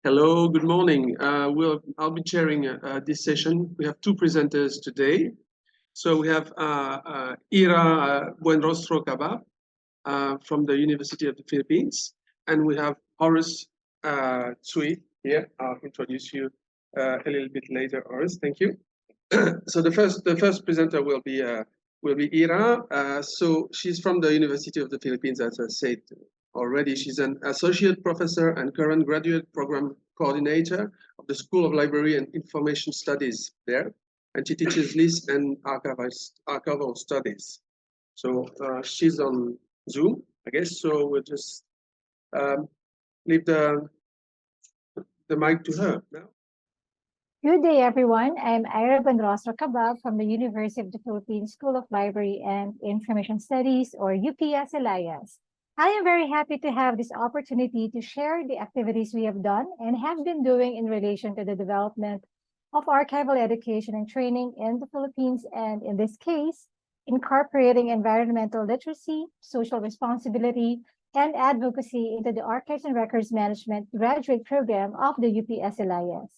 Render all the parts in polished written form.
Hello, good morning. I'll be chairing this session. We have two presenters today. So we have Iyra BUENROSTRO-CABBAB from the University of the Philippines, and we have Horus TSUI here. I'll introduce you a little bit later, Horus. Thank you. So the first presenter will be Iyra. So she's from the University of the Philippines, as I said already. She's an associate professor and current graduate program coordinator of the School of Library and Information Studies there, and she teaches list and archival studies. So she's on Zoom, I guess. So we'll just leave the mic to her now. Good day, everyone. I'm Iyra BUENROSTRO-CABBAB from the University of the Philippines School of Library and Information Studies, or UPS-LIS. I am very happy to have this opportunity to share the activities we have done and have been doing in relation to the development of archival education and training in the Philippines, and in this case, incorporating environmental literacy, social responsibility, and advocacy into the Archives and Records Management graduate program of the UPS-LIS.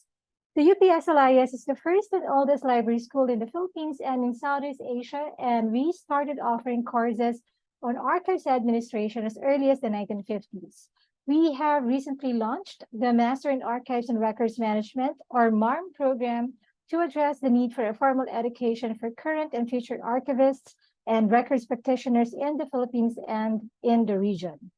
The UPS-LIS is the first and oldest library school in the Philippines and in Southeast Asia, and we started offering courses on archives administration as early as the 1950s. We have recently launched the Master in Archives and Records Management, or MARM program, to address the need for a formal education for current and future archivists and records practitioners in the Philippines and in the region.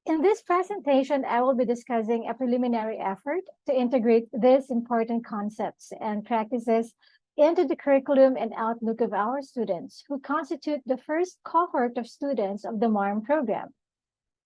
In this presentation, I will be discussing a preliminary effort to integrate these important concepts and practices into the curriculum and outlook of our students, who constitute the first cohort of students of the MARM program.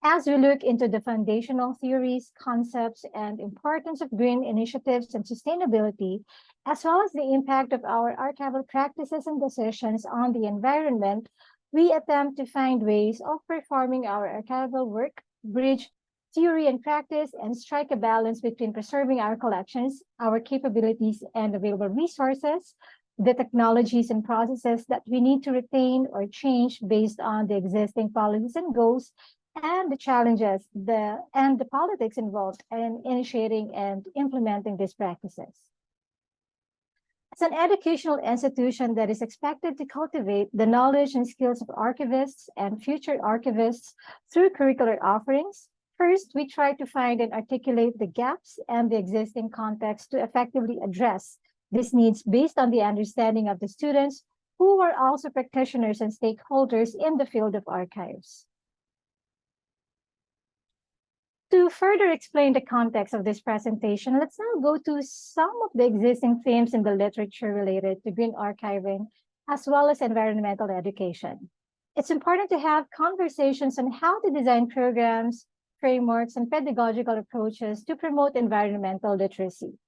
As we look into the foundational theories, concepts, and importance of green initiatives and sustainability, as well as the impact of our archival practices and decisions on the environment, we attempt to find ways of performing our archival work, bridge theory and practice, and strike a balance between preserving our collections, our capabilities, and available resources, the technologies and processes that we need to retain or change based on the existing policies and goals, and the challenges and the politics involved in initiating and implementing these practices. As an educational institution that is expected to cultivate the knowledge and skills of archivists and future archivists through curricular offerings, first, we try to find and articulate the gaps and the existing context to effectively address these needs based on the understanding of the students, who are also practitioners and stakeholders in the field of archives. To further explain the context of this presentation, let's now go to some of the existing themes in the literature related to green archiving, as well as environmental education. It's important to have conversations on how to design programs, frameworks, and pedagogical approaches to promote environmental literacy,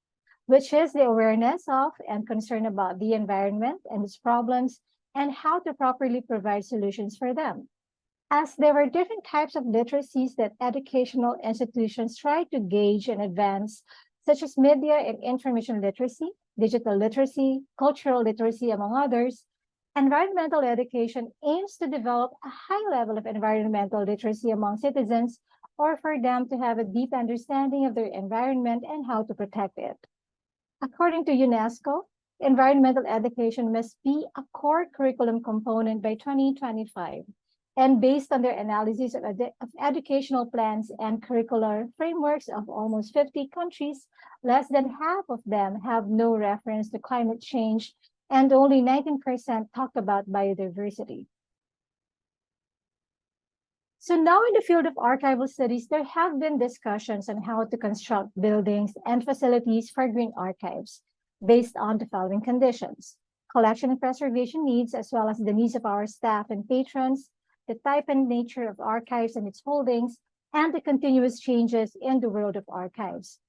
which is the awareness of and concern about the environment and its problems, and how to properly provide solutions for them. As there were different types of literacies that educational institutions try to gauge and advance, such as media and information literacy, digital literacy, cultural literacy, among others, environmental education aims to develop a high level of environmental literacy among citizens, or for them to have a deep understanding of their environment and how to protect it. According to UNESCO, environmental education must be a core curriculum component by 2025. And based on their analysis of educational plans and curricular frameworks of almost 50 countries, less than half of them have no reference to climate change, and only 19% talk about biodiversity. So now in the field of archival studies, there have been discussions on how to construct buildings and facilities for green archives based on the following conditions: collection and preservation needs, as well as the needs of our staff and patrons, the type and nature of archives and its holdings, and the continuous changes in the world of archives.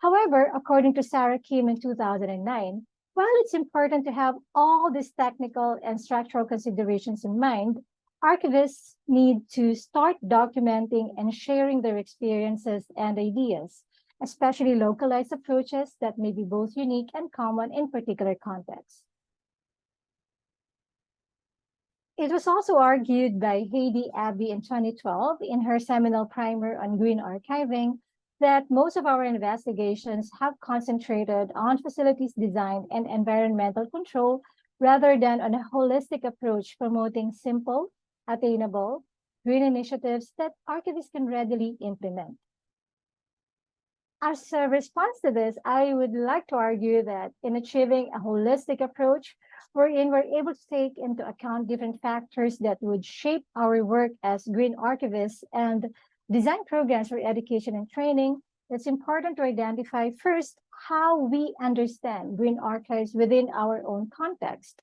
However, according to Sarah Kim in 2009, while it's important to have all these technical and structural considerations in mind, archivists need to start documenting and sharing their experiences and ideas, especially localized approaches that may be both unique and common in particular contexts. It was also argued by Heidi Abbey in 2012 in her seminal primer on green archiving that most of our investigations have concentrated on facilities design and environmental control rather than on a holistic approach promoting simple, attainable, green initiatives that archivists can readily implement. As a response to this, I would like to argue that in achieving a holistic approach, wherein we're able to take into account different factors that would shape our work as green archivists and design programs for education and training, it's important to identify first how we understand green archives within our own context.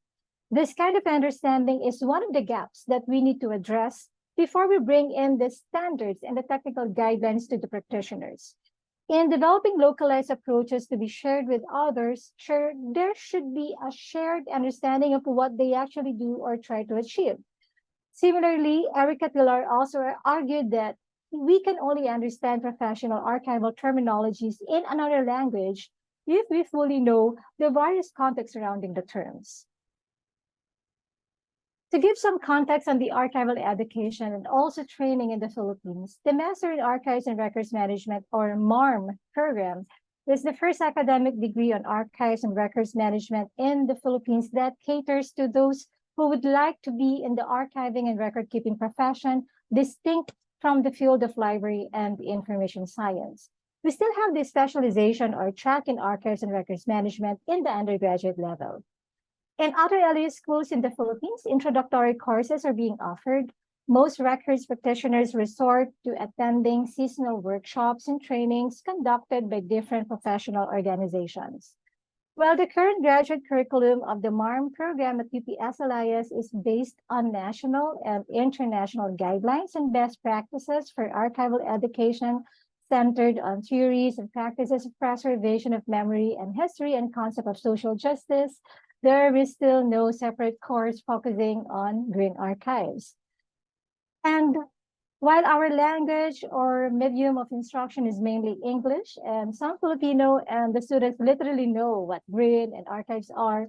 This kind of understanding is one of the gaps that we need to address before we bring in the standards and the technical guidelines to the practitioners. In developing localized approaches to be shared with others, there should be a shared understanding of what they actually do or try to achieve. Similarly, Erica Pilar also argued that we can only understand professional archival terminologies in another language if we fully know the various contexts surrounding the terms. To give some context on the archival education and also training in the Philippines, the Master in Archives and Records Management, or MARM program, is the first academic degree on archives and records management in the Philippines that caters to those who would like to be in the archiving and record-keeping profession, distinct from the field of library and information science. We still have the specialization or track in archives and records management in the undergraduate level. In other LU schools in the Philippines, introductory courses are being offered. Most records practitioners resort to attending seasonal workshops and trainings conducted by different professional organizations. While the current graduate curriculum of the MARM program at UP-SLIS is based on national and international guidelines and best practices for archival education centered on theories and practices of preservation of memory and history and concept of social justice, there is still no separate course focusing on green archives. And while our language or medium of instruction is mainly English, and some Filipino and the students literally know what green and archives are,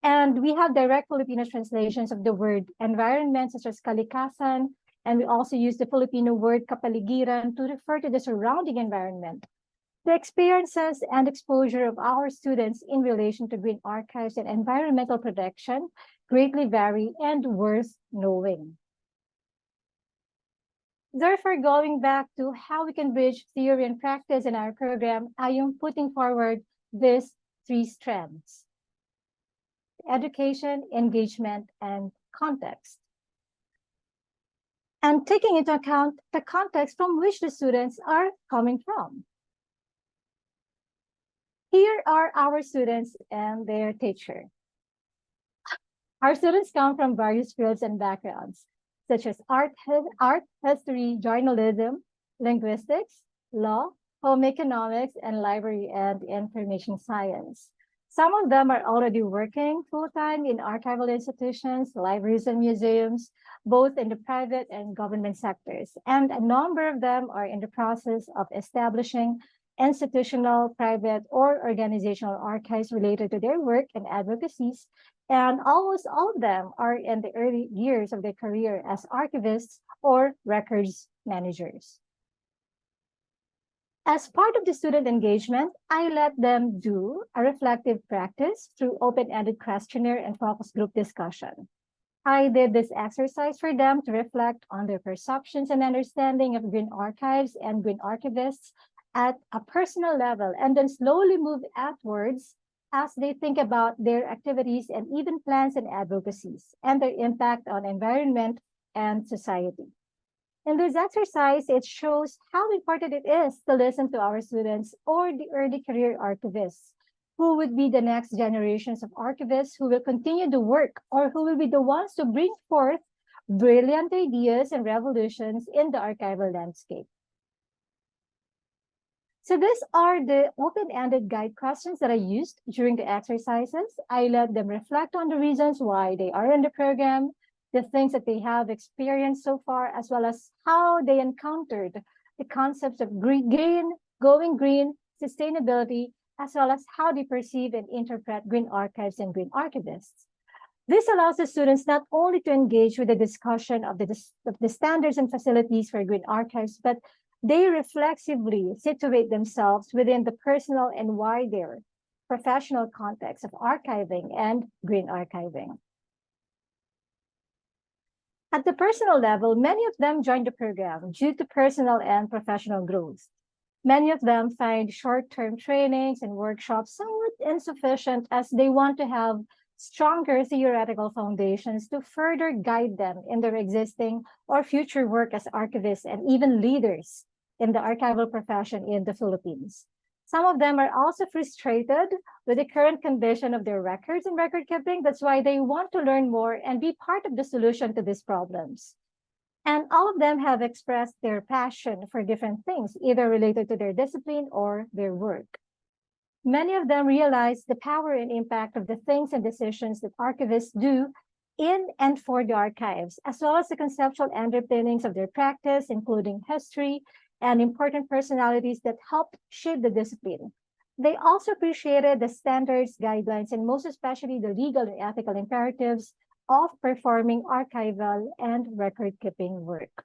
and we have direct Filipino translations of the word environment, such as kalikasan, and we also use the Filipino word kapaligiran to refer to the surrounding environment. The experiences and exposure of our students in relation to green archives and environmental protection greatly vary and worth knowing. Therefore, going back to how we can bridge theory and practice in our program, I am putting forward these three strands: education, engagement, and context. And taking into account the context from which the students are coming from. Here are our students and their teacher. Our students come from various fields and backgrounds, such as art, history, journalism, linguistics, law, home economics, and library and information science. Some of them are already working full-time in archival institutions, libraries, and museums, both in the private and government sectors. And a number of them are in the process of establishing institutional, private, or organizational archives related to their work and advocacies, and almost all of them are in the early years of their career as archivists or records managers. As part of the student engagement, I let them do a reflective practice through open-ended questionnaire and focus group discussion. I did this exercise for them to reflect on their perceptions and understanding of green archives and green archivists at a personal level, and then slowly move outwards as they think about their activities and even plans and advocacies and their impact on environment and society. In this exercise, it shows how important it is to listen to our students or the early career archivists, who would be the next generations of archivists who will continue the work or who will be the ones to bring forth brilliant ideas and revolutions in the archival landscape. So these are the open-ended guide questions that I used during the exercises. I let them reflect on the reasons why they are in the program, the things that they have experienced so far, as well as how they encountered the concepts of green, going green, sustainability, as well as how they perceive and interpret green archives and green archivists. This allows the students not only to engage with the discussion of the standards and facilities for green archives, but they reflexively situate themselves within the personal and wider professional context of archiving and green archiving. At the personal level, many of them join the program due to personal and professional growth. Many of them find short-term trainings and workshops somewhat insufficient as they want to have stronger theoretical foundations to further guide them in their existing or future work as archivists and even leaders in the archival profession in the Philippines. Some of them are also frustrated with the current condition of their records and record keeping. That's why they want to learn more and be part of the solution to these problems. And all of them have expressed their passion for different things, either related to their discipline or their work. Many of them realize the power and impact of the things and decisions that archivists do in and for the archives, as well as the conceptual underpinnings of their practice, including history and important personalities that helped shape the discipline. They also appreciated the standards, guidelines, and most especially the legal and ethical imperatives of performing archival and record-keeping work.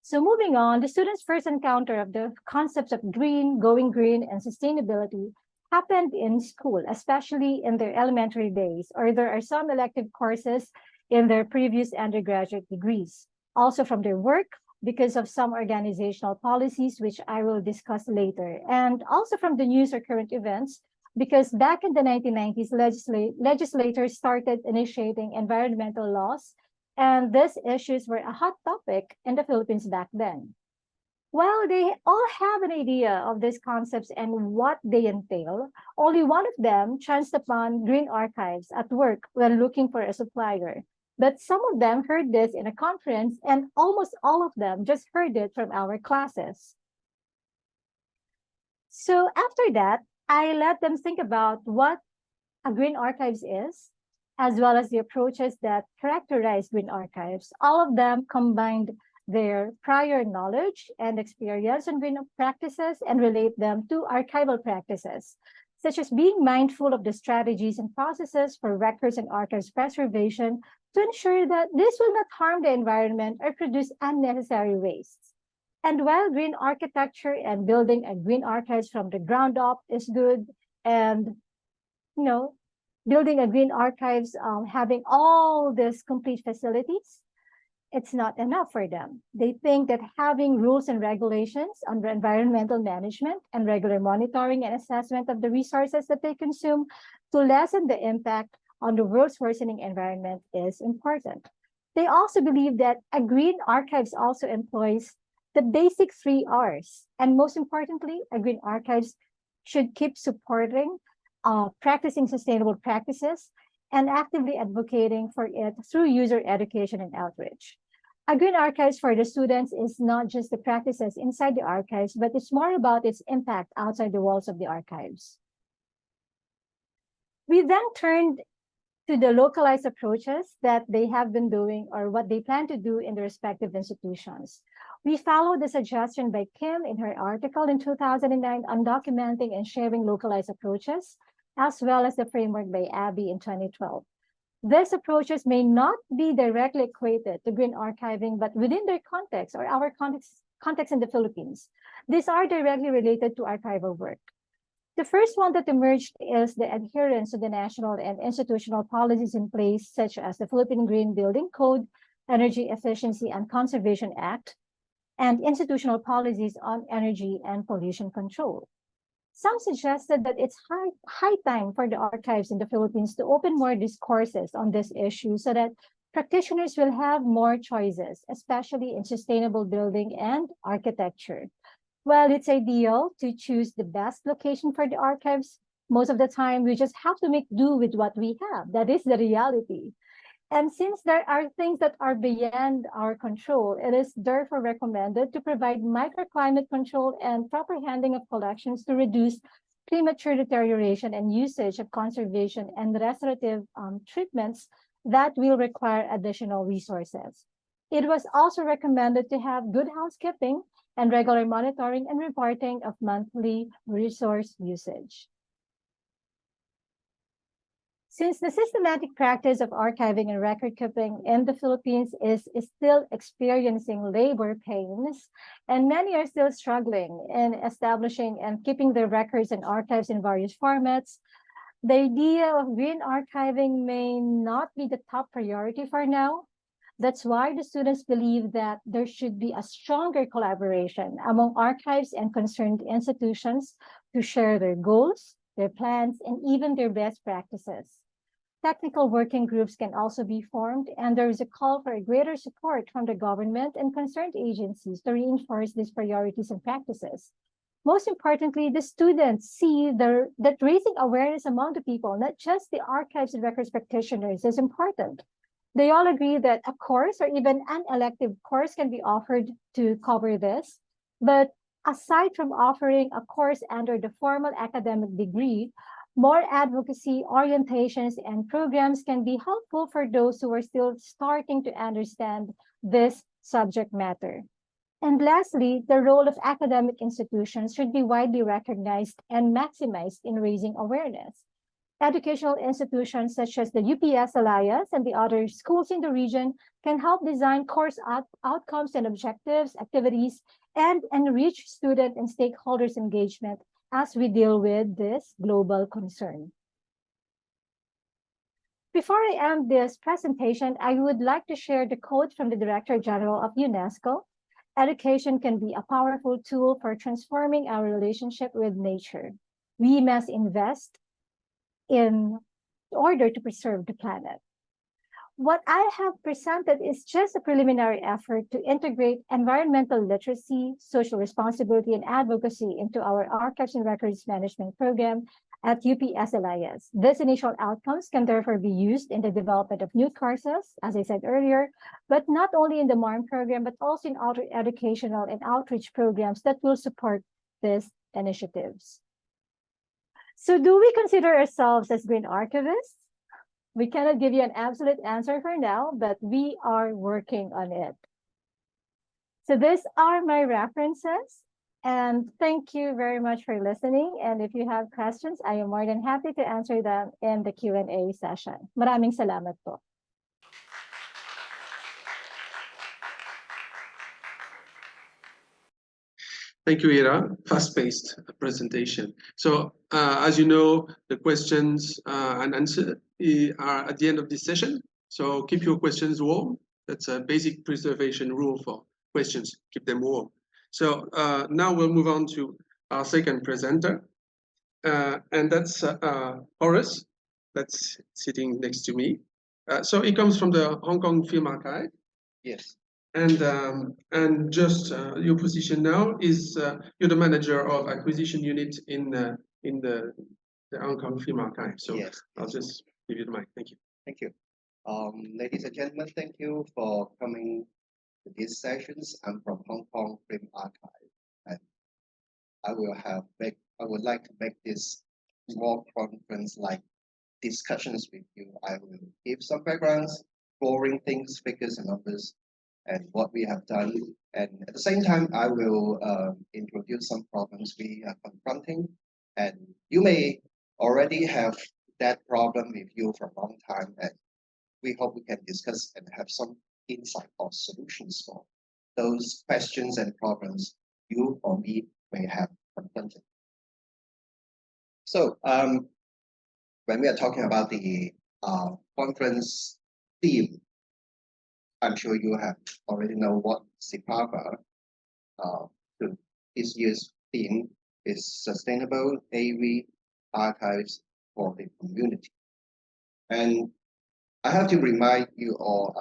So moving on, the students' first encounter of the concepts of going green, and sustainability happened in school, especially in their elementary days, or there are some elective courses in their previous undergraduate degrees. Also from their work, because of some organizational policies, which I will discuss later, and also from the news or current events, because back in the 1990s, legislators started initiating environmental laws, and these issues were a hot topic in the Philippines back then. While they all have an idea of these concepts and what they entail, only one of them chanced upon green archives at work when looking for a supplier. But some of them heard this in a conference, and almost all of them just heard it from our classes. So after that, I let them think about what a green archives is, as well as the approaches that characterize green archives. All of them combined their prior knowledge and experience on green practices and relate them to archival practices, such as being mindful of the strategies and processes for records and archives preservation to ensure that this will not harm the environment or produce unnecessary wastes. And while green architecture and building a green archives from the ground up is good, and building a green archives, having all these complete facilities, it's not enough for them. They think that having rules and regulations on environmental management and regular monitoring and assessment of the resources that they consume to lessen the impact on the world's worsening environment is important. They also believe that a green archives also employs the basic 3 R's. And most importantly, a green archives should keep supporting practicing sustainable practices and actively advocating for it through user education and outreach. A green archives for the students is not just the practices inside the archives, but it's more about its impact outside the walls of the archives. We then turned to the localized approaches that they have been doing or what they plan to do in the respective institutions. We followed the suggestion by Kim in her article in 2009 on documenting and sharing localized approaches, as well as the framework by Abby in 2012. These approaches may not be directly equated to green archiving, but within their context or our context in the Philippines, these are directly related to archival work. The first one that emerged is the adherence to the national and institutional policies in place, such as the Philippine Green Building Code, Energy Efficiency and Conservation Act, and institutional policies on energy and pollution control. Some suggested that it's high time for the archives in the Philippines to open more discourses on this issue so that practitioners will have more choices, especially in sustainable building and architecture. While it's ideal to choose the best location for the archives, most of the time we just have to make do with what we have. That is the reality. And since there are things that are beyond our control, it is therefore recommended to provide microclimate control and proper handling of collections to reduce premature deterioration and usage of conservation and restorative treatments that will require additional resources. It was also recommended to have good housekeeping and regular monitoring and reporting of monthly resource usage. Since the systematic practice of archiving and record keeping in the Philippines is still experiencing labor pains, and many are still struggling in establishing and keeping their records and archives in various formats, the idea of green archiving may not be the top priority for now. That's why the students believe that there should be a stronger collaboration among archives and concerned institutions to share their goals, their plans, and even their best practices. Technical working groups can also be formed, and there is a call for a greater support from the government and concerned agencies to reinforce these priorities and practices. Most importantly, the students see that raising awareness among the people, not just the archives and records practitioners, is important. They all agree that a course or even an elective course can be offered to cover this. But aside from offering a course under the formal academic degree, more advocacy, orientations, and programs can be helpful for those who are still starting to understand this subject matter. And lastly, the role of academic institutions should be widely recognized and maximized in raising awareness. Educational institutions such as the UPS Alliance and the other schools in the region can help design course outcomes and objectives, activities, and enrich student and stakeholders' engagement as we deal with this global concern. Before I end this presentation, I would like to share the quote from the Director General of UNESCO. Education can be a powerful tool for transforming our relationship with nature. We must invest in order to preserve the planet. What I have presented is just a preliminary effort to integrate environmental literacy, social responsibility, and advocacy into our archives and records management program at UPS Alliance. These initial outcomes can therefore be used in the development of new courses, as I said earlier, but not only in the MARM program, but also in other educational and outreach programs that will support these initiatives. So do we consider ourselves as green archivists? We cannot give you an absolute answer for now, but we are working on it. So these are my references. And thank you very much for listening. And if you have questions, I am more than happy to answer them in the Q&A session. Maraming salamat po. Thank you, Iyra. Fast-paced presentation. So, as you know, the questions and answers are at the end of this session. So keep your questions warm. That's a basic preservation rule for questions. Keep them warm. So now we'll move on to our second presenter, and that's Horus, that's sitting next to me. So he comes from the Hong Kong Film Archive. Yes. And just your position now is you're the manager of acquisition unit in the Hong Kong Film Archive. So yes. I'll just give you the mic. Thank you. Thank you. Ladies and gentlemen, thank you for coming to these sessions. I'm from Hong Kong Film Archive, and I would like to make this small conference-like discussions with you. I will give some backgrounds, boring things, figures and numbers, and what we have done. And at the same time, I will introduce some problems we are confronting. And you may already have that problem with you for a long time, and we hope we can discuss and have some insight or solutions for those questions and problems you or me may have confronted. So when we are talking about the conference theme, I'm sure you have already know what SEAPAVAA, this year's theme is Sustainable AV Archives for the Community. And I have to remind you all,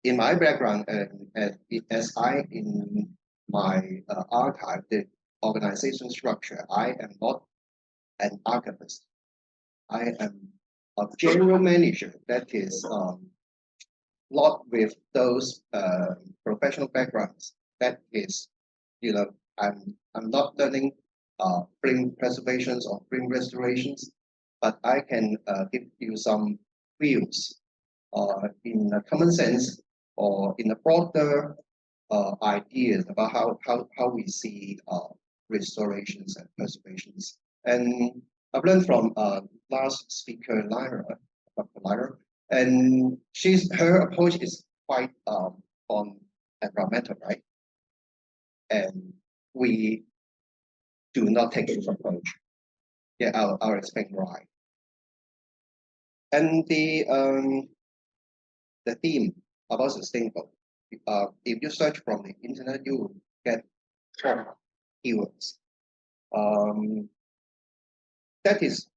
in my background and as I in my archive, the organization structure, I am not an archivist. I am a general manager, that is not with those professional backgrounds. That is, you know, I'm not learning film preservations or film restorations, but I can give you some views in a common sense or in a broader ideas about how we see restorations and preservations. And I've learned from last speaker, Iyra, Dr. Iyra, and her approach is quite on environmental, right? And we do not take this approach. Yeah, I'll explain why. And the theme about sustainable. If you search from the internet, you will get 4 keywords. That is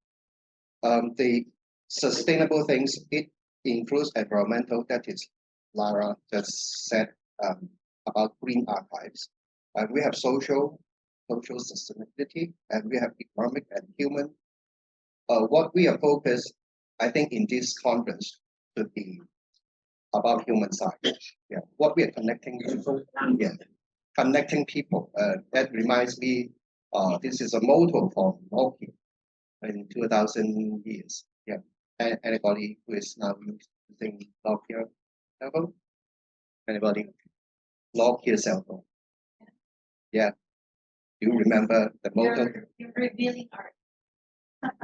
the sustainable things. It includes environmental. That is, Lara just said about green archives. We have social sustainability, and we have economic and human. What we are focused, I think, in this conference should be about human side. Yeah, what we are connecting people. Yeah, connecting people. That reminds me, this is a motto from Nokia in 2000 years. Yeah, anybody who is now using Nokia cell phone? Anybody? Nokia cell phone. Yeah. Do you remember the motto? You're revealing art.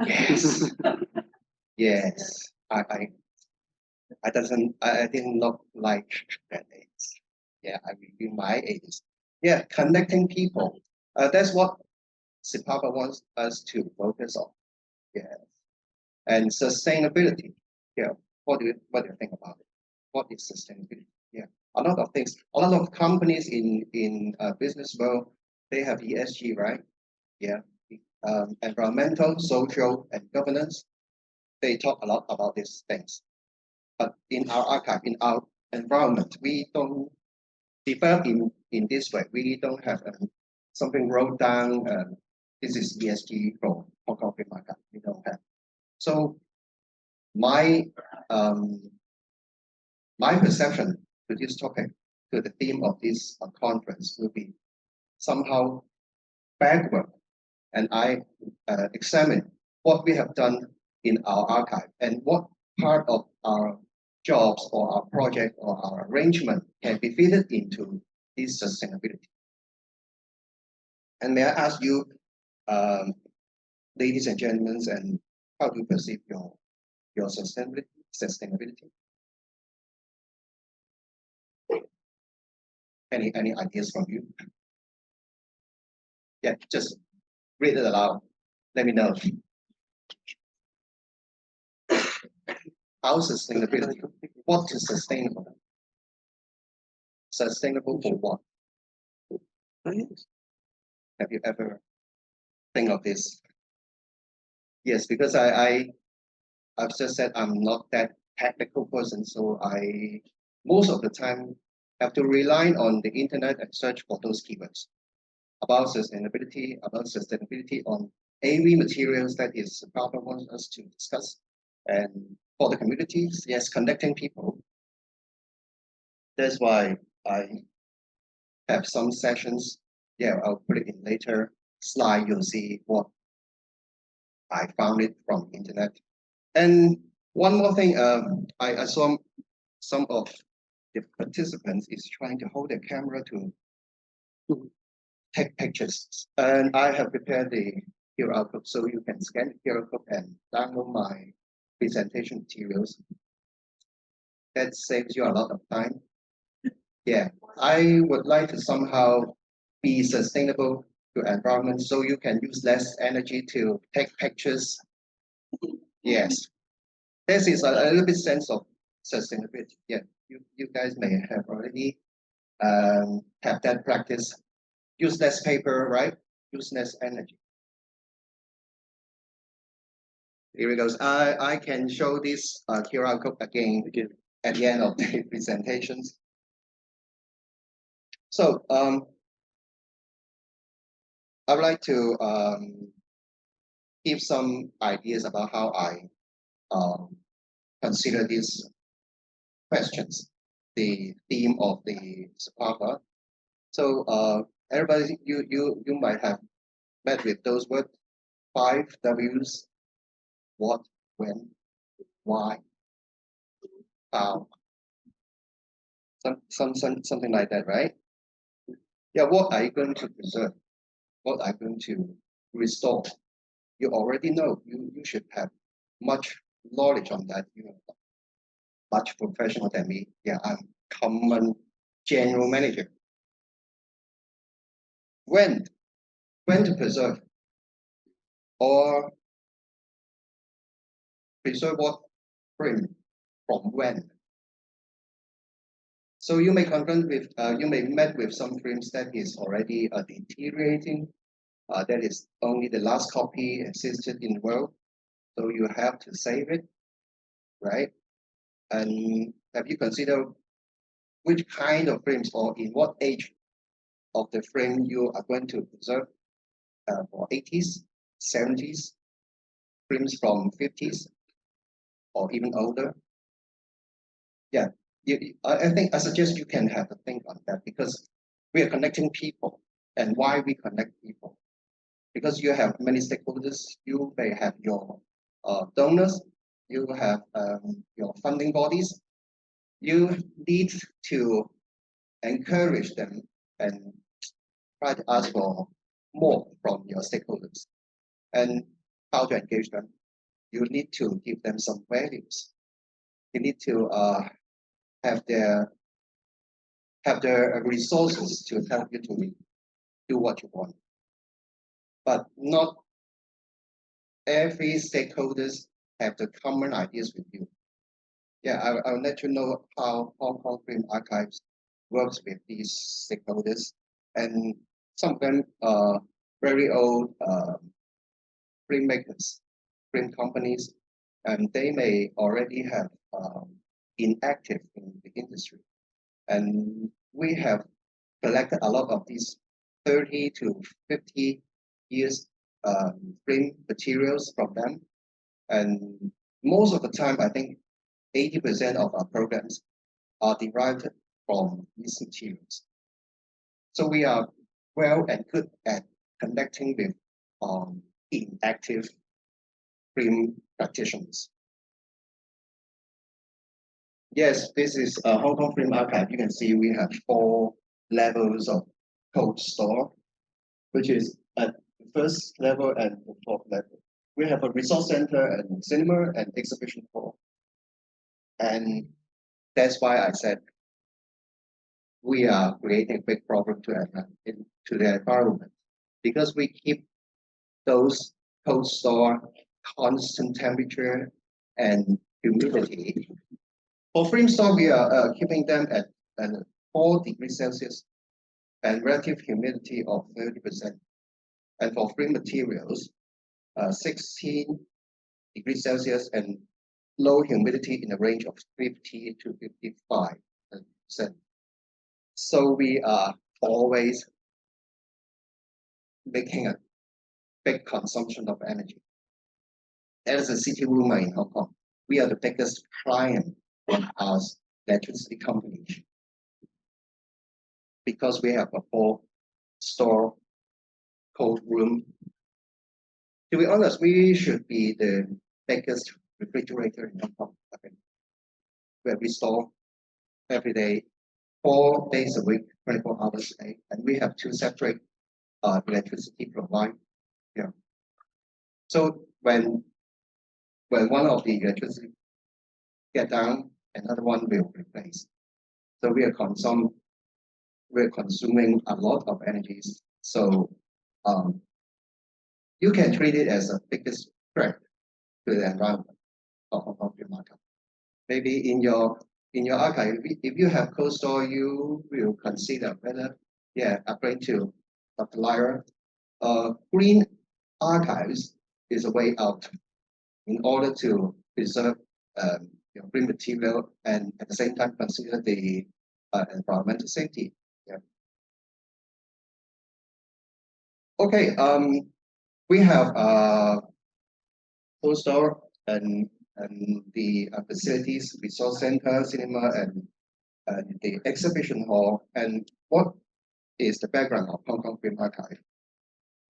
Yes. Yes. I didn't look like that age. Yeah, I reveal my age. Yeah, connecting people. That's what SEAPAVAA wants us to focus on. Yeah. And sustainability. Yeah. What do you think about it? What is sustainability? Yeah. A lot of things. A lot of companies in business world, they have ESG, right? Yeah. Environmental, social, and governance. They talk a lot about these things. But in our archive, in our environment, we don't develop in this way. We don't have something wrote down. This is ESG for Hong Kong free market. We don't have. So my perception to this topic, to the theme of this conference, will be somehow backward, and I examine what we have done in our archive and what part of our jobs or our project or our arrangement can be fitted into this sustainability. And may I ask you, ladies and gentlemen, and how do you perceive your sustainability? Any ideas from you? Yeah, just read it aloud. Let me know. How sustainability? What is sustainable? Sustainable for what? Have you ever think of this? Yes, because I've just said I'm not that technical person, so I most of the time have to rely on the internet and search for those keywords about sustainability on AV materials. That is SEAPAVAA wants us to discuss. And for the communities, yes, connecting people. That's why I have some sessions. Yeah, I'll put it in later slide. You'll see what I found it from internet. And one more thing, I saw some of the participants is trying to hold a camera to take pictures. And I have prepared the QR code so you can scan the QR code and download my presentation materials. That saves you a lot of time. Yeah, I would like to somehow be sustainable to environment so you can use less energy to take pictures. Yes, this is a little bit sense of sustainability. Yeah, you guys may have already have that practice. Use less paper, right? Use less energy. Here it goes. I can show this QR code again at the end of the presentations. So I would like to give some ideas about how I consider these questions, the theme of the SEAPAVAA. So everybody, you might have met with those words, 5 W's: what, when, why, how. Something like that, right? Yeah, what are you going to preserve? What are you going to restore? You already know. You should have much knowledge on that. You are much professional than me. Yeah, I'm common general manager. When to preserve or preserve what frame from when? So you may confront with, you may met with some frames that is already deteriorating. That is only the last copy existed in the world. So you have to save it, right? And have you considered which kind of frames or in what age of the frame you are going to preserve for 80s, 70s, frames from 50s, or even older? Yeah, I suggest you can have a think on that, because we are connecting people. And why we connect people? Because you have many stakeholders. You may have your donors, you have your funding bodies. You need to encourage them and try to ask for more from your stakeholders. And how to engage them? You need to give them some values. You need to have their resources to help you to do what you want. But not every stakeholders have the common ideas with you. Yeah, I'll let you know how Hong Kong Film Archives works with these stakeholders. And some of them are very old filmmakers, film companies, and they may already have inactive in the industry. And we have collected a lot of these 30 to 50 years film materials from them. And most of the time, I think 80% of our programs are derived from these materials. So we are well and good at connecting with inactive film practitioners. Yes, this is a Hong Kong Film Archive. You can see we have 4 levels of cold store, which is at the first level and the 4th level. We have a resource center and cinema and exhibition hall. And that's why I said we are creating a big problem to the environment, because we keep those cold store constant temperature and humidity. For film store, we are keeping them at 4 degrees Celsius and relative humidity of 30%. And for film materials, 16 degrees Celsius and low humidity in the range of 50 to 55%. So we are always making a big consumption of energy. As a city roomer in Hong Kong, we are the biggest client on our electricity company, because we have a 4-store cold room. To be honest, we should be the biggest refrigerator in Hong Kong, where we store every day, 4 days a week, 24 hours a day, and we have 2 separate electricity providers. Yeah. So when one of the electricity get down, another one will replace. So we're consuming a lot of energies. So you can treat it as a biggest threat to the environment of your market. Maybe in your archive, if you have cold store, you will consider whether, according to Dr. Iyra, green archives is a way out in order to preserve green material and at the same time consider the environmental safety. Yeah. Okay, we have cold store and the facilities, resource center, cinema, and the exhibition hall. And what is the background of Hong Kong Film Archive?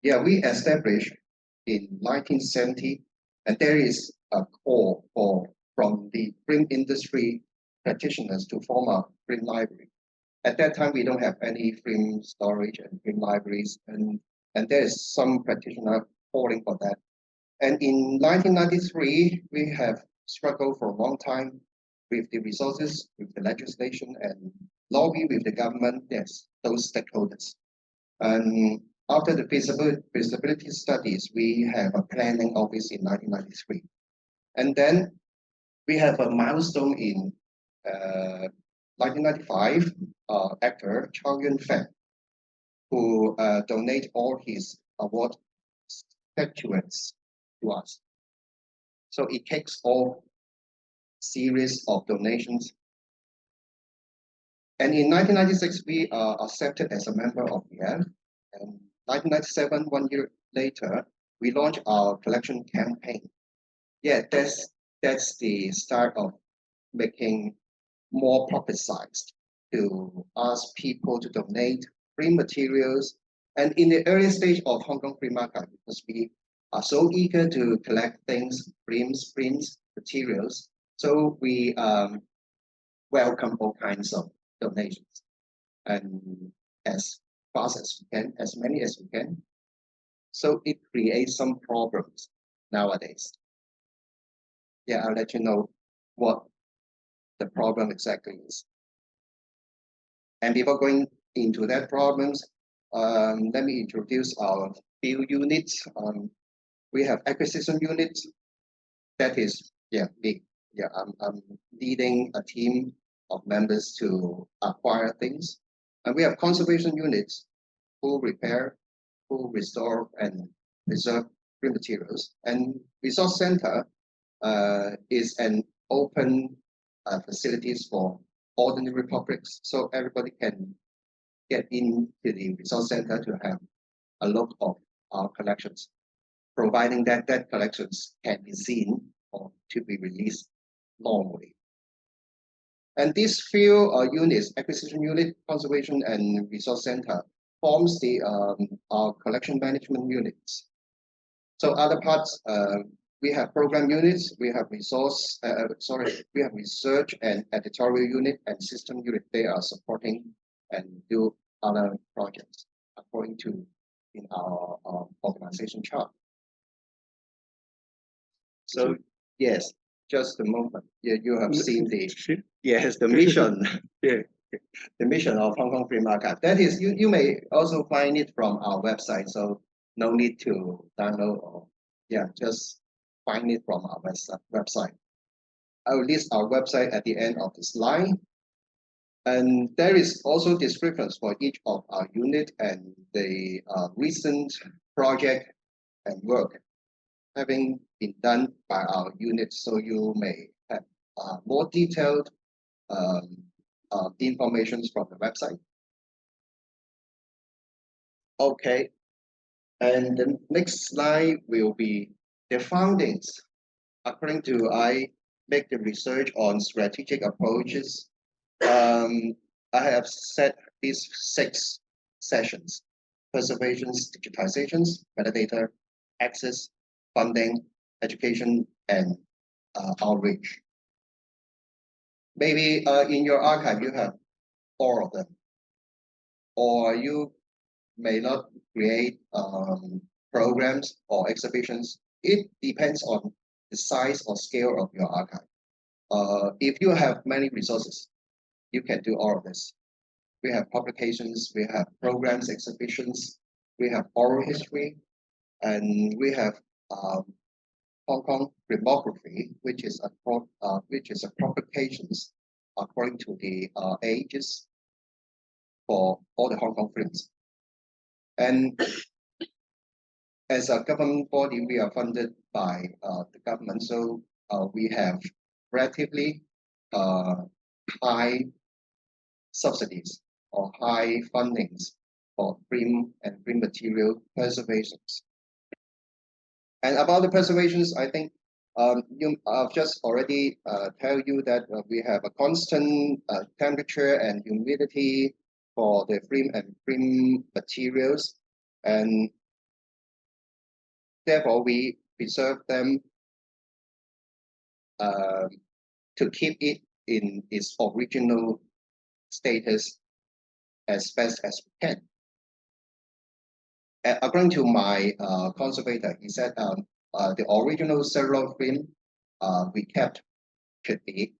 Yeah, we established in 1970, and there is a call from the film industry practitioners to form a film library. At that time, we don't have any film storage and film libraries, and there is some practitioner calling for that. And in 1993, we have struggled for a long time with the resources, with the legislation, and lobby with the government, yes, those stakeholders. And after the feasibility studies, we have a planning office in 1993. And then we have a milestone in 1995, actor Chow Yun-fat, who donate all his award statuettes to us. So it takes all series of donations. And in 1996, we are accepted as a member of the EF. And 1997, 1 year later, we launched our collection campaign. Yeah, that's the start of making more publicized to ask people to donate free materials. And in the early stage of Hong Kong free market, because we are so eager to collect things, prints, materials, so we welcome all kinds of donations, and as fast as we can, as many as we can. So it creates some problems nowadays. Yeah, I'll let you know what the problem exactly is. And before going into that problems, let me introduce our few units. We have acquisition units. That is, me. Yeah, I'm leading a team of members to acquire things. And we have conservation units who repair, who restore and preserve green materials. And resource center is an open facilities for ordinary publics, so everybody can get into the resource center to have a look of our collections, providing that collections can be seen or to be released normally. And these few units, acquisition unit, conservation, and resource center, forms the our collection management units. So other parts, we have program units, we have we have research and editorial unit and system unit. They are supporting and do other projects according to in our organization chart. So yes, just a moment. Yeah, you have seen the the mission. Yeah. The mission of Hong Kong Free Market. That is, you may also find it from our website. So no need to download or just find it from our website. I will list our website at the end of the slide. And there is also descriptions for each of our unit and the recent project and work having been done by our unit. So you may have more detailed information from the website. Okay, and the next slide will be the findings. According to I make the research on strategic approaches, I have set these 6 sessions: preservations, digitizations, metadata, access, funding, education, and outreach. Maybe in your archive you have all of them, or you may not create programs or exhibitions. It depends on the size or scale of your archive. If you have many resources, you can do all of this. We have publications, we have programs, exhibitions, we have oral history, and we have Hong Kong filmography, which is a publications according to the ages for all the Hong Kong films. And as a government body, we are funded by the government, so we have relatively high subsidies or high fundings for film and film material preservations. And about the preservations, I think I've just already tell you that we have a constant temperature and humidity for the film and film materials, and therefore we preserve them to keep it in its original status as best as we can. According to my conservator, he said the original cellular film we kept could be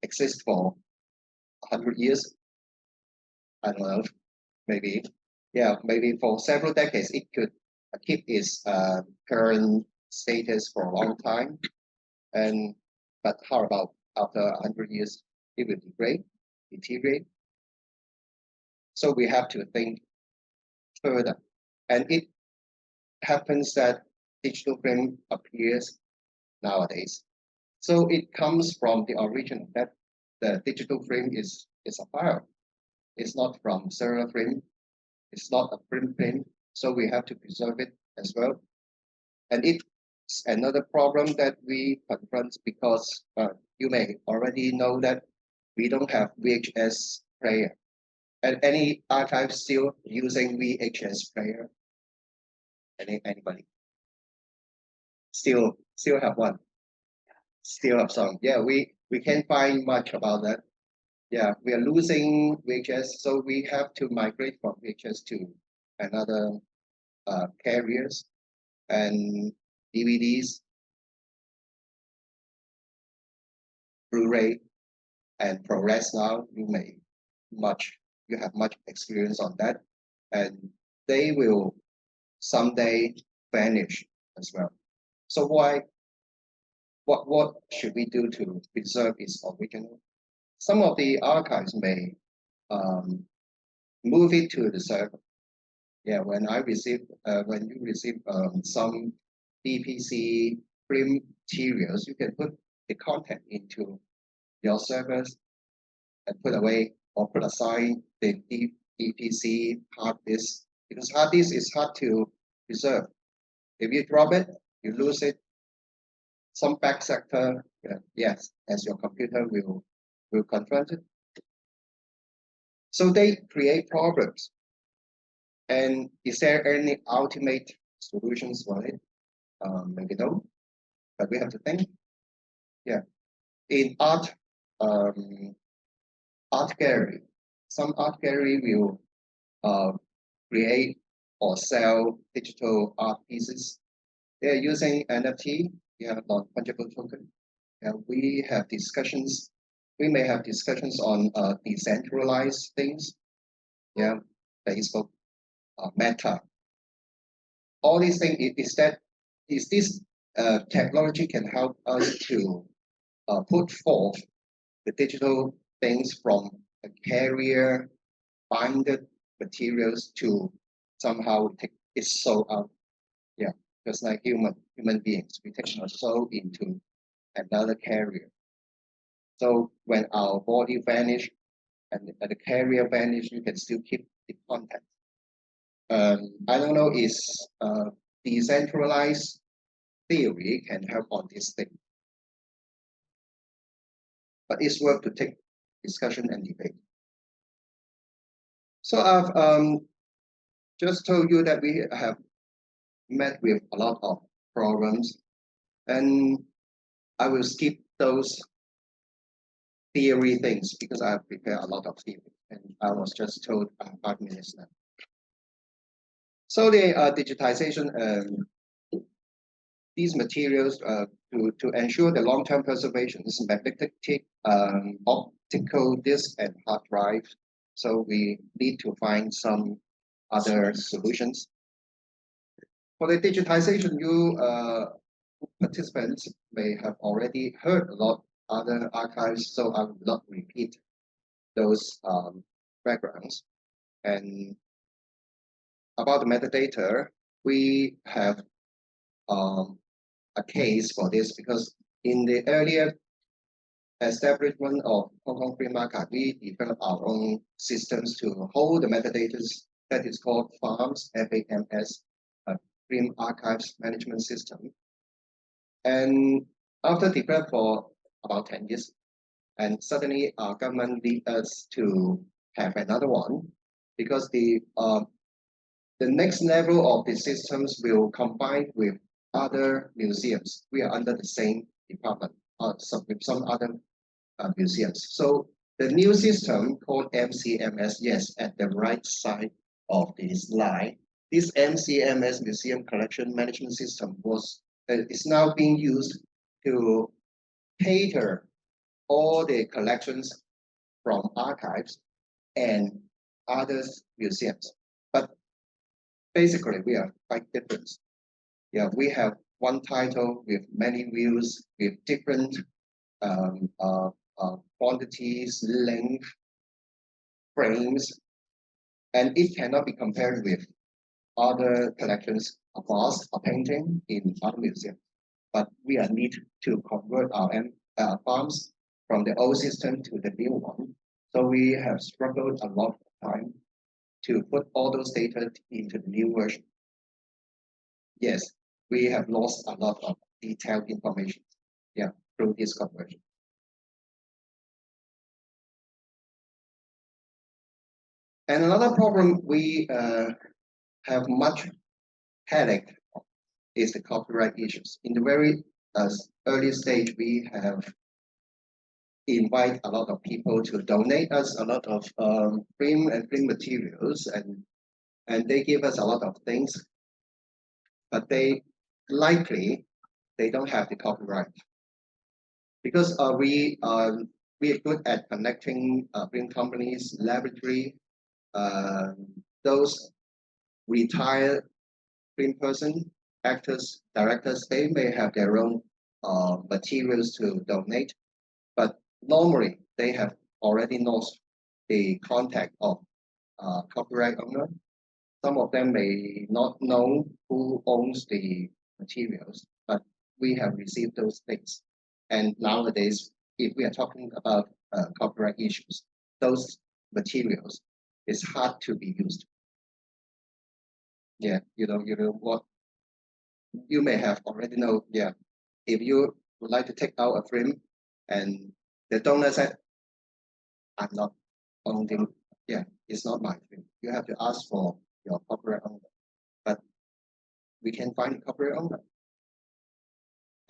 exist for 100 years. I don't know, maybe, yeah, maybe for several decades, it could keep its current status for a long time. But how about after 100 years, it will deteriorate? So we have to think further. And it happens that digital frame appears nowadays. So it comes from the origin that the digital frame is a file. It's not from cellular frame. It's not a print frame. So we have to preserve it as well. And it's another problem that we confront because you may already know that we don't have VHS player. And any archive still using VHS player? Anybody? Still have one. Still have some. Yeah, we can't find much about that. Yeah, we are losing VHS, so we have to migrate from VHS to another carriers and DVDs, Blu-ray, and ProRes. Now you have much experience on that, and they will someday vanish as well. So what should we do to preserve its original? Some of the archives may move it to the server. Yeah, when you receive some DPC print materials, you can put the content into your servers and put away or put aside the DPC hard disk, because hard disk is hard to preserve. If you drop it, you lose it. Some back sector, yes, as your computer will confront it. So they create problems. And is there any ultimate solutions for it? Maybe no, but we have to think. Yeah, in art gallery, some art gallery will create or sell digital art pieces. They are using NFT, non-fungible token. We have discussions. We may have discussions on decentralized things. Yeah, Facebook, Meta. All these things is this technology can help us to put forth the digital things from a carrier binded materials to somehow take its soul out. Yeah, just like human beings, we take our soul into another carrier. So when our body vanish and the carrier vanish, you can still keep the content. I don't know is decentralized theory can help on this thing, but it's worth to take discussion and debate. So I've just told you that we have met with a lot of problems, and I will skip those theory things because I have prepared a lot of theory, and I was just told 5 minutes now. So the digitization, these materials to ensure the long-term preservation is magnetic, optical disk, and hard drive. So we need to find some other solutions. For the digitization, you participants may have already heard a lot other archives, so I will not repeat those backgrounds. And about the metadata, we have a case for this because in the earlier establishment of Hong Kong Free Market, we developed our own systems to hold the metadata that is called FARMS, FAMS, Free Archives Management System. And after developed for about 10 years, and suddenly our government lead us to have another one because the next level of the systems will combine with other museums. We are under the same department with some other museums. So the new system called MCMS, yes, at the right side of this slide, this MCMS Museum Collection Management System is now being used to cater all the collections from archives and other museums. But basically, we are quite different. Yeah, we have one title with many views, with different quantities, length, frames, and it cannot be compared with other collections of art or painting in other museums. But we are need to convert our farms from the old system to the new one. So we have struggled a lot of time to put all those data into the new version. Yes, we have lost a lot of detailed information, yeah, through this conversion. And another problem we have much headache is the copyright issues. In the very early stage, we have invite a lot of people to donate us a lot of print and print materials, and they give us a lot of things, but they don't have the copyright because we are good at connecting print companies, laboratory, those retired print person, actors, directors. They may have their own materials to donate, but normally they have already lost the contact of copyright owner. Some of them may not know who owns the materials, but we have received those things. And nowadays, if we are talking about copyright issues, those materials is hard to be used. Yeah, you know what you may have already know. Yeah, if you would like to take out a frame and the donor said, I'm not owning, yeah, it's not my frame. You have to ask for your copyright owner, but we can find a copyright owner.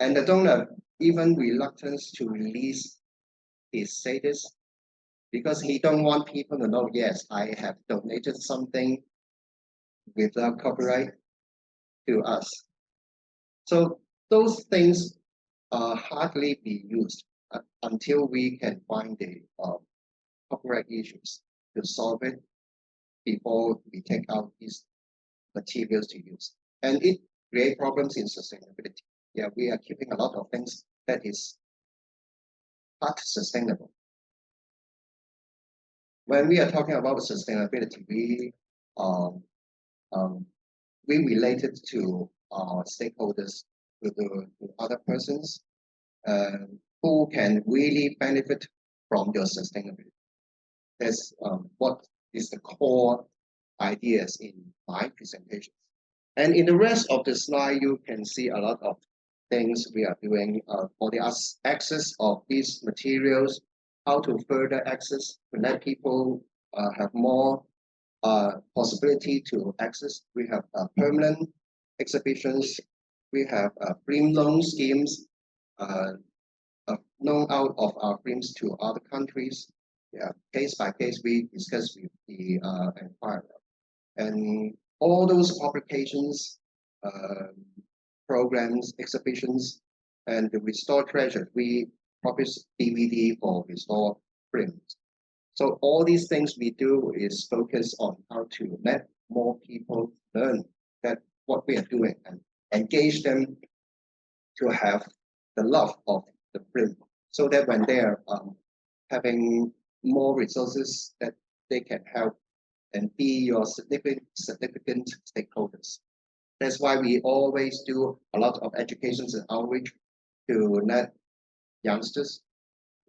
And the donor even reluctant to release his status because he don't want people to know, yes, I have donated something without copyright to us. So those things hardly be used until we can find the copyright issues to solve it before we take out these materials to use. And it creates problems in sustainability. Yeah, we are keeping a lot of things that is not sustainable. When we are talking about sustainability, we related to our stakeholders, to other persons who can really benefit from your sustainability. That's what is the core ideas in my presentation. And in the rest of the slide, you can see a lot of things we are doing for the access of these materials, how to further access, to let people have more possibility to access. We have permanent exhibitions. We have free loan schemes, loan out of our films to other countries. Yeah, case by case, we discuss with the inquirer. And all those publications, programs, exhibitions, and the Restore Treasure, we publish DVD for Restore films. So all these things we do is focus on how to let more people learn that what we are doing and engage them to have the love of the film, so that when they are having more resources, that they can help and be your significant stakeholders. That's why we always do a lot of education and outreach to let youngsters,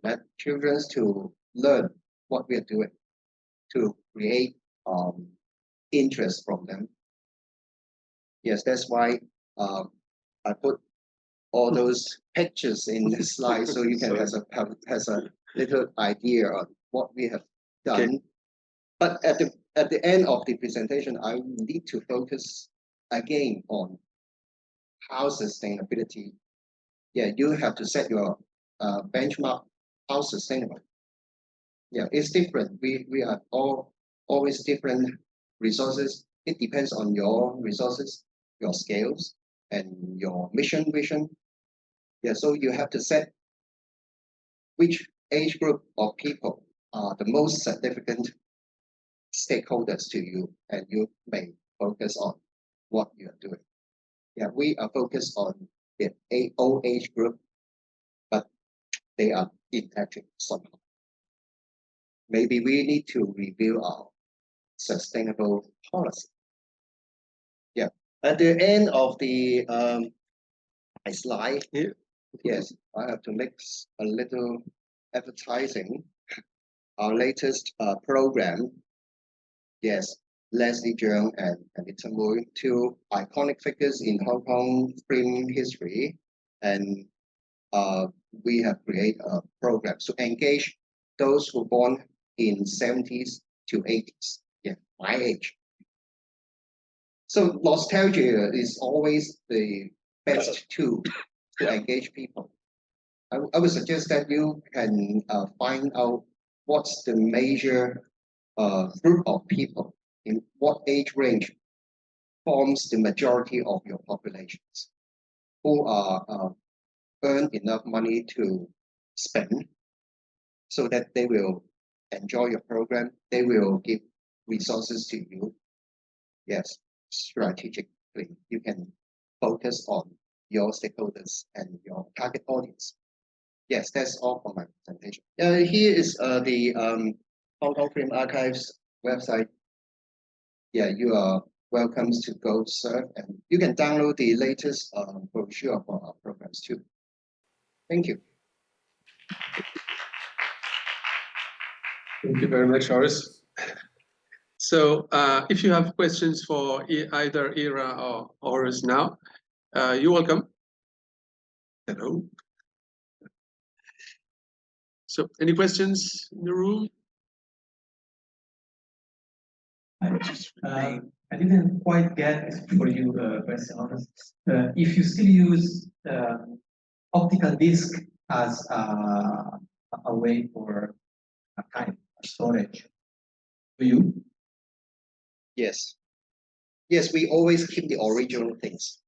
let children to learn what we are doing, to create interest from them. Yes, that's why I put all those pictures in the slide so you can has a little idea on what we have done. Okay. But at the end of the presentation, I need to focus again on how sustainability. Yeah, you have to set your benchmark. How sustainable? Yeah, it's different. We are always different resources. It depends on your resources, your scales, and your mission vision. Yeah, so you have to set which age group of people are the most significant stakeholders to you, and you may focus on what you are doing. Yeah, we are focused on the old age group, but they are impacted somehow. Maybe we need to review our sustainable policy. Yeah, at the end of the my slide here, yes, I have to mix a little advertising. Our latest program, yes, Leslie Cheung and Anita Mui, two iconic figures in Hong Kong film history, and we have created a program to engage those who born in 70s to 80s, yeah, my age. So nostalgia is always the best tool to engage people. I would suggest that you can find out what's the major group of people in what age range forms the majority of your populations who are earn enough money to spend so that they will enjoy your program, they will give resources to you. Yes, strategically, you can focus on your stakeholders and your target audience. Yes, that's all for my presentation. Here is the Hong Kong Film Archives website. Yeah, you are welcome to go surf, and you can download the latest brochure for our programs too. Thank you. Thank you very much, Horus. So if you have questions for either Iyra or Horus now, you're welcome. Hello. So any questions in the room? I didn't quite get for you the question. If you still use optical disc as a way for a kind of storage, do you? Yes. Yes, we always keep the original things.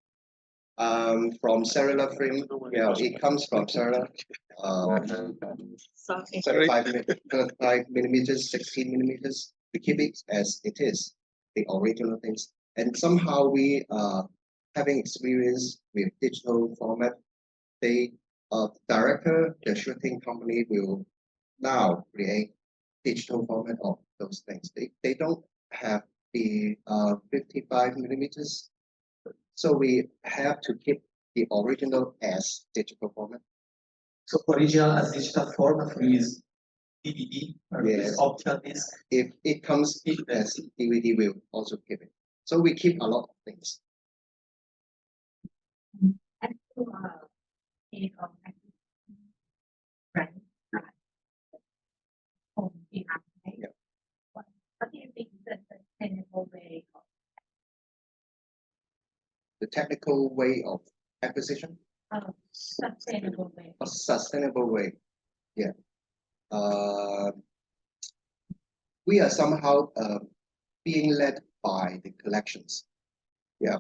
From cellular film, yeah, it comes from cellular. 35 millimeters, 16 millimeters. We keep it as it is, the original things. And somehow we are having experience with digital format. The director, the shooting company will now create digital format of those things. They don't have the 55 millimeters. So we have to keep the original as digital format. So original as digital format is DVD or Yes. optical disc. If it comes as DVD, we'll also keep it. So we keep a lot of things. What do you think is the sustainable way of The technical way of acquisition? sustainable way? A sustainable way, yeah. We are somehow being led by the collections. Yeah.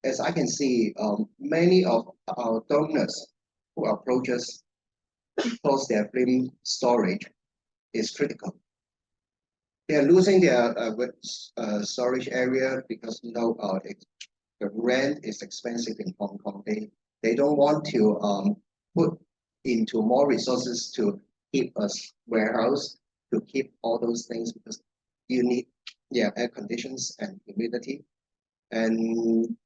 As I can see, many of our donors who approach us because their film storage is critical. They are losing their storage area because the rent is expensive in Hong Kong. They don't want to put into more resources to keep a warehouse, to keep all those things, because you need air conditions and humidity, and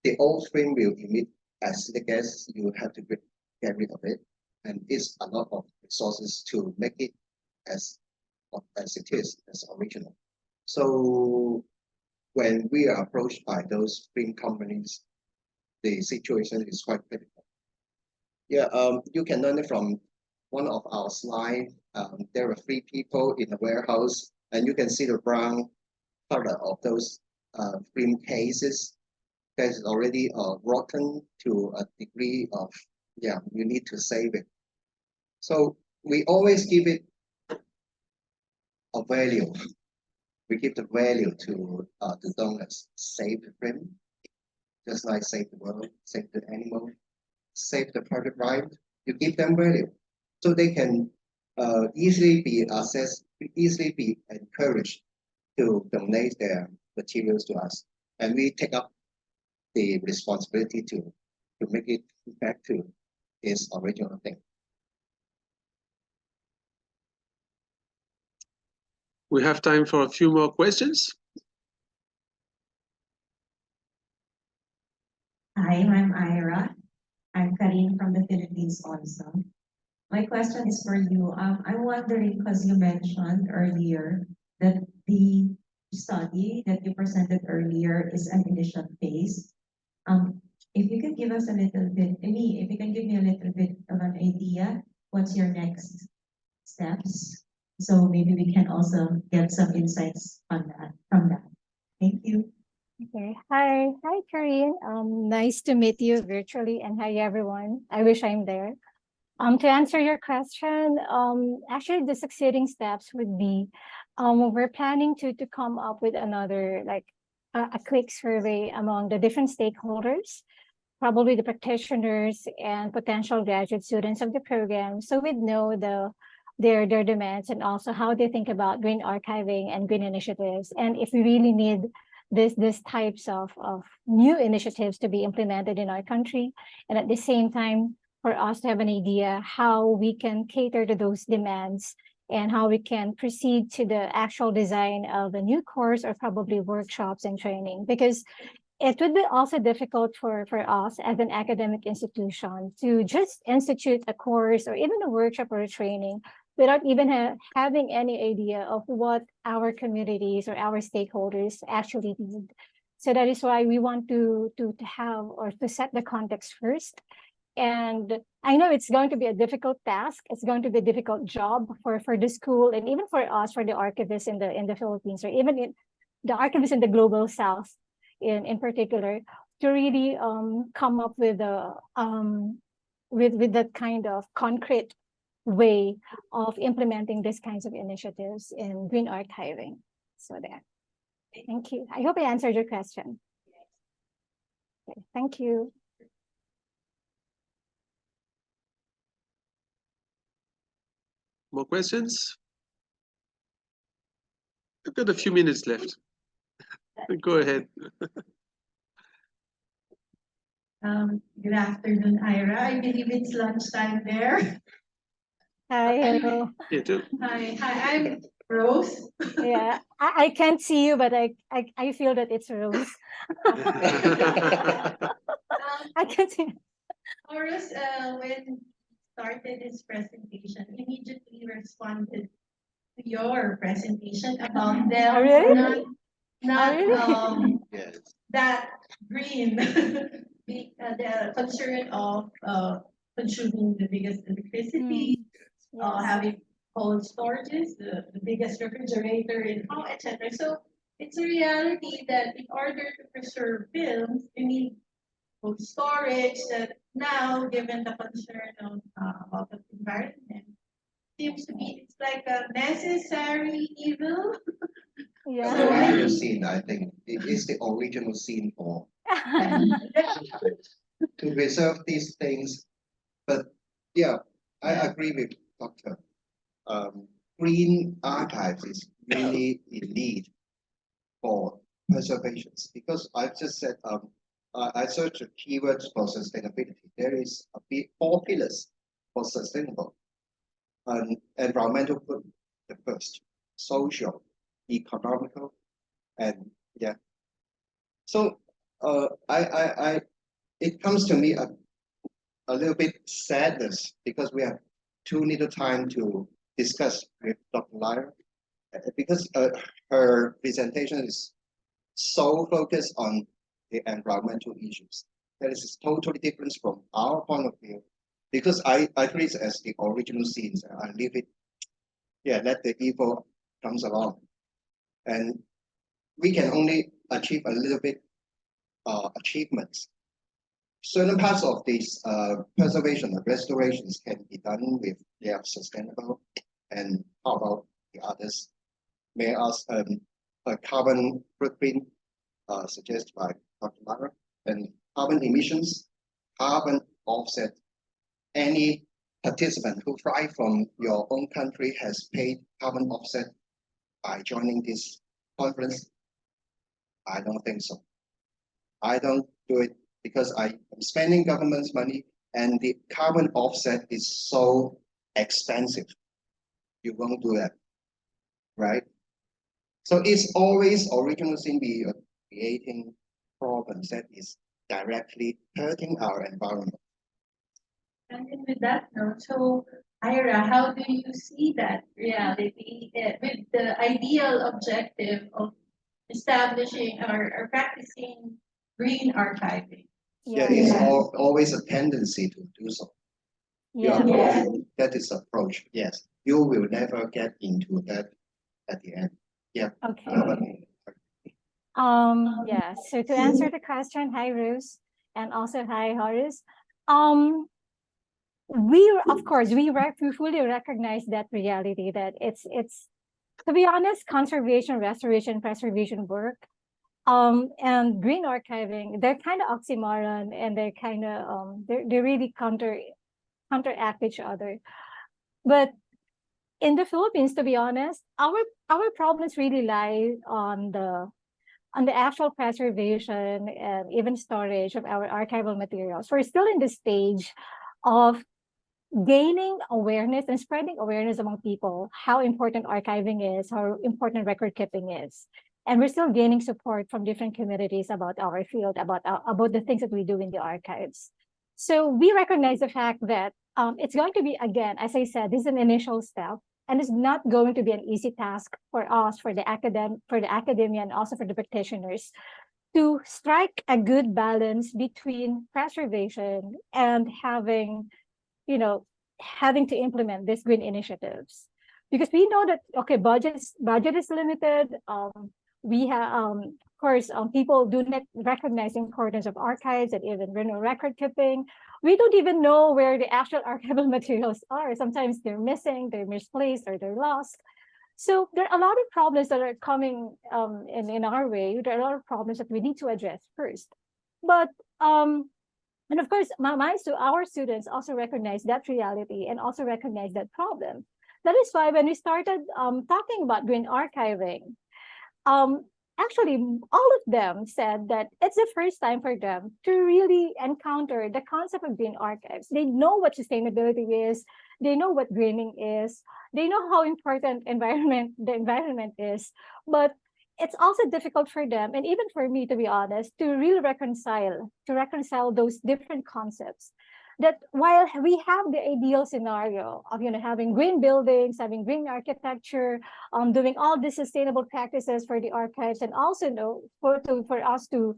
the old frame will emit acidic gas. You have to get rid of it, and it's a lot of resources to make it as it is, as original. So when we are approached by those film companies, the situation is quite critical. Yeah, you can learn it from one of our slides. There are 3 people in a warehouse, and you can see the brown color of those film cases that is already rotten to a degree of, you need to save it. So we always give it a value. We give the value to the donors. Save the film, just like save the world, save the animal. save the private right. You give them value, so they can easily be assessed, easily be encouraged to donate their materials to us, and we take up the responsibility to make it back to its original thing. We have time for a few more questions. Hi, I'm Iyra. I'm Karine from the Philippines also. My question is for you. I'm wondering, because you mentioned earlier that the study that you presented earlier is an initial phase. If you could give us a little bit, if you can give me a little bit of an idea, what's your next steps? So maybe we can also get some insights on that from that. Thank you. Okay. Hi, Karine. Nice to meet you virtually, and hi everyone. I wish I'm there. To answer your question, actually the succeeding steps would be, we're planning to come up with another, like a quick survey among the different stakeholders, probably the practitioners and potential graduate students of the program, so we'd know their demands and also how they think about green archiving and green initiatives, and if we really need this types of new initiatives to be implemented in our country, and at the same time for us to have an idea how we can cater to those demands and how we can proceed to the actual design of a new course or probably workshops and training, because it would be also difficult for us as an academic institution to just institute a course or even a workshop or a training without even having any idea of what our communities or our stakeholders actually need. So that is why we want to have or to set the context first. And I know it's going to be a difficult task. It's going to be a difficult job for the school and even for us, for the archivists in the Philippines, or even in the archivists in the global South in particular, to really come up with with that kind of concrete way of implementing these kinds of initiatives in green archiving. So there. Thank you. I hope I answered your question. Okay, thank you. More questions? We've got a few minutes left. Go ahead. Good afternoon, Iyra. I believe it's lunchtime there. Hi, hello. You too. Hi, I'm Rose. Yeah, I can't see you, but I feel that it's Rose. I can see. Horus, when started his presentation, immediately responded to your presentation about them Oh, really? not really? Yes. that green, the concern of consuming the biggest electricity, Yes. having cold storages, the biggest refrigerator in home, etc. So it's a reality that in order to preserve films, you need cold storage. That now, given the concern of about the environment, seems to be it's like a necessary evil. The Yeah. original scene, I think, it is the original scene for to preserve these things. But yeah, I agree with Dr. Green archives is really in need for preservations, because I've just said I searched the keywords for sustainability. There is four pillars for sustainable. Environmental, the first, social, economical, and yeah. So it comes to me a little bit sadness because we have too little time to discuss with Dr. Iyra, because her presentation is so focused on the environmental issues. That is totally different from our point of view, because I treat it as the original scenes. I leave it, yeah, let the evil comes along, and we can only achieve a little bit achievements. Certain parts of this preservation or restorations can be done with sustainable, and how about the others? May I ask a carbon footprint suggested by Dr. Iyra, and carbon emissions, carbon offset. Any participant who fly from your own country has paid carbon offset by joining this conference? I don't think so. I don't do it because I am spending government's money and the carbon offset is so expensive. You won't do that, right? So it's always original sin we are creating problems that is directly hurting our environment. And with that note, so Iyra, how do you see that reality with the ideal objective of establishing or practicing green archiving? There is always a tendency to do so. Yeah. That is approach. Yes, you will never get into that at the end. Yeah. Okay. Yeah. So to answer the question, hi Rose, and also hi Horus. Of course we fully recognize that reality that it's to be honest, conservation, restoration, preservation work, and green archiving, they're kind of oxymoron, and they're kind of they really counteract each other. But in the Philippines, to be honest, our problems really lie on the actual preservation and even storage of our archival materials. We're still in the stage of gaining awareness and spreading awareness among people how important archiving is, how important record keeping is. And we're still gaining support from different communities about our field, about the things that we do in the archives. So we recognize the fact that it's going to be, again, as I said, this is an initial step, and it's not going to be an easy task for us, for the academia, and also for the practitioners to strike a good balance between preservation and having to implement these green initiatives, because we know that budget is limited. We have of course people do not recognize the importance of archives and even record keeping. We don't even know where the actual archival materials are. Sometimes they're missing, they're misplaced, or they're lost. So there are a lot of problems that are coming in our way. There are a lot of problems that we need to address first. But and of course, our students also recognize that reality and also recognize that problem. That is why when we started talking about green archiving, actually, all of them said that it's the first time for them to really encounter the concept of green archives. They know what sustainability is. They know what greening is. They know how important the environment is. But it's also difficult for them, and even for me, to be honest, to really reconcile those different concepts. That while we have the ideal scenario of having green buildings, having green architecture, doing all the sustainable practices for the archives, and also for us to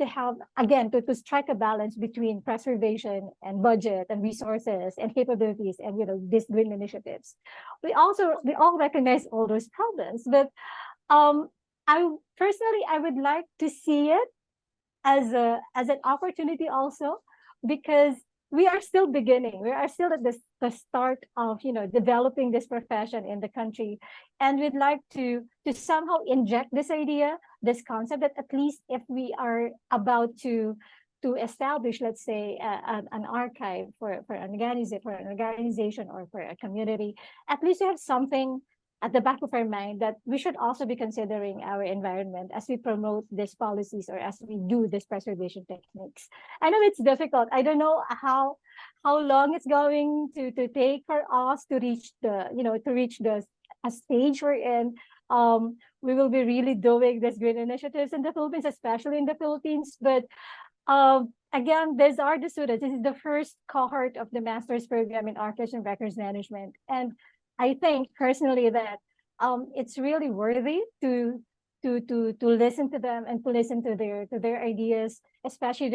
have, again, to strike a balance between preservation and budget and resources and capabilities and these green initiatives. We all recognize all those problems, but I would like to see it as an opportunity also, because we are still beginning. We are still at the start of developing this profession in the country, and we'd like to somehow inject this idea, this concept, that at least if we are about to establish, let's say, an archive for an organization or for a community, at least we have something at the back of our mind that we should also be considering our environment as we promote these policies or as we do these preservation techniques. I know it's difficult. I don't know how long it's going to take for us to reach a stage we're in. We will be really doing these green initiatives in the Philippines, especially in the Philippines. But again, these are the students. This is the first cohort of the master's program in archives and records management, and I think personally that it's really worthy to listen to them and to listen to their ideas, especially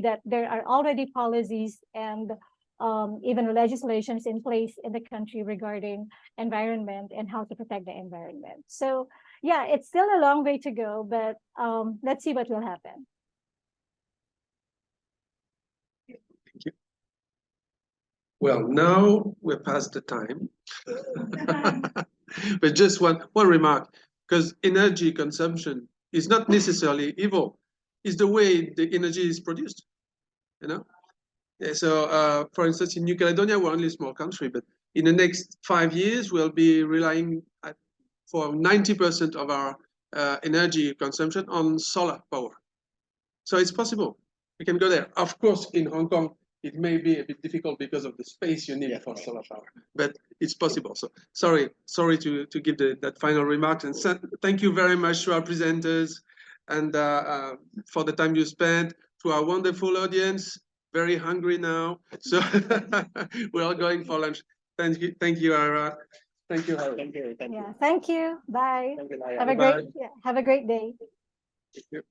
that there are already policies and even legislations in place in the country regarding environment and how to protect the environment. So yeah, it's still a long way to go, but let's see what will happen. Thank you. Well, now we're past the time. But just one remark, because energy consumption is not necessarily evil. It's the way the energy is produced. Yeah, so, for instance, in New Caledonia, we're only a small country, but in the next 5 years, we'll be relying for 90% of our energy consumption on solar power. So it's possible. We can go there. Of course, in Hong Kong, it may be a bit difficult because of the space you need for solar power, but it's possible. So sorry to give that final remarks, and thank you very much to our presenters and for the time you spent, to our wonderful audience. Very hungry now, so we're all going for lunch. Thank you, Iyra. Thank you, Harry. Yeah, thank you. Bye. Thank you, Have a Bye. great, have a great day. Thank you.